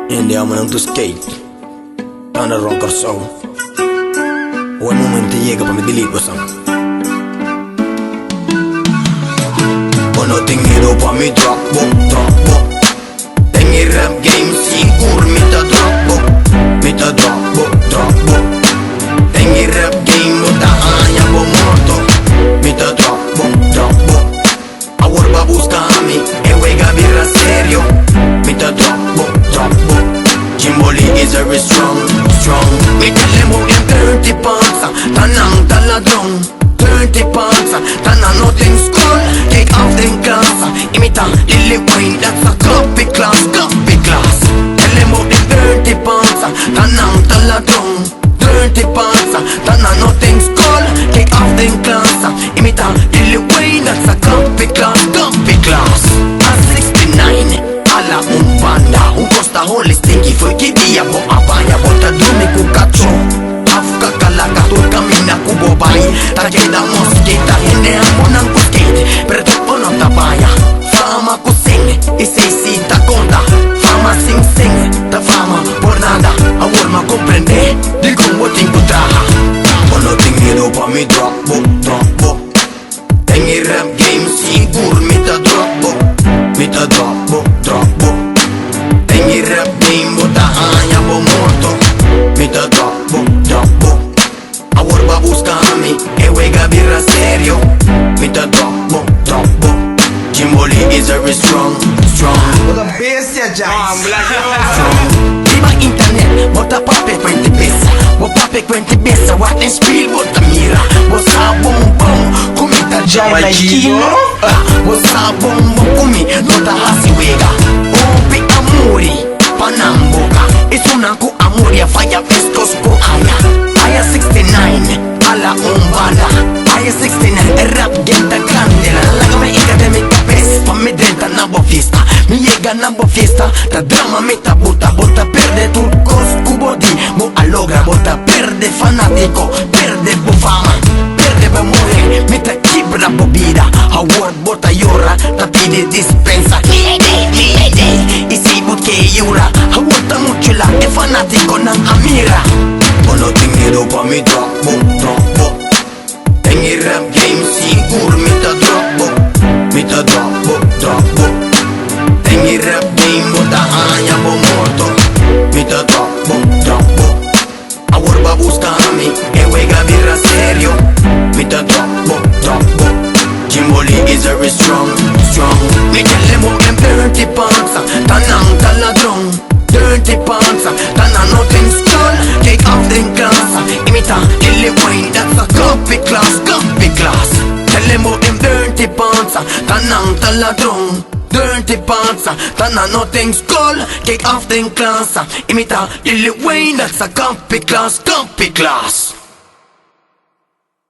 E andiamo in autoskate Under rocker soul. O el momento llega pa' mi delirio sang. O no tengo miedo pa' mi trapo. Tengo el rap game sigur mi ta trapo. Tengo el rap game bota aña po morto. Mi ta trapo. Ahora va a buscarme e juega birra serio. Mi ta trapo. Jimboli is very strong. Me tell them how them 30 pounds tanang taladrong 30 pounds tanang nothing school. Take off them class. Imita Lil Wayne, that's a copy class. Tell them how them 30 pounds tanang taladrong 30 pounds tanang nothing school. Take off them class. Imita Lil Wayne, that's a copy class. A 69 alla un banda, un costa hole stinky foi che dia bo abaya volta drume cu caccio afka kalaka tu camina cu bobai ta da moschetta e ne amona cu skate per troppo non tabaya fama cu sing e sei si ta conta fama sing ta fama por nada ahora ma comprende di como tengo traja o no tengo miedo pa mi troppo tengo il rap game sigur mi ta troppo tengo il rap game bota aña po morto. Mi ta troppo. Ahora va a buscarme e juega birra serio. Mi ta troppo. Jimboli is very strong. With a bestia jazz. Prima internet, bota pape 20 pesa. Bo pape 20 pesa, what in spiel bota mira. Bo sa bom, kumita jai kino. Bo sa bom, kumi, nota hasi wega. Opi amuri, panamboka. Isunaku amuria, fire pescos ko aya. Aya 69, ala umbala. Aya 69, el rap genta candela. Lágame academica pes, pa me drenta nabo fiesta. Mi llega nabo fiesta, ta drama me ta bota perde tu cubo di mo alogra, bota perde fanatico, perde bo fama, perde bo mujer, me ta kibra bo vida, award bota llora, ta pide dispensa, y si que llora, aguanta mucho la e fanático nan amira. O no tengo miedo pa mi troppo, tengo el rap game sigur mi ta troppo. Tengo il rap game bota aña po morto. Mi ta troppo. Ahora va a buscarme e juega birra serio. Mi ta troppo. Jimboli is very strong. Me tell them how them 30 pounds tanang taladrong 30 pounds tanang nothing school. Take off them class. Imita Lil Wayne, that's a copy class. Tell them how them 30 pounds tanang taladrong 30 pounds tanang nothing school. Take off them class. Imita Lil Wayne, that's a copy class.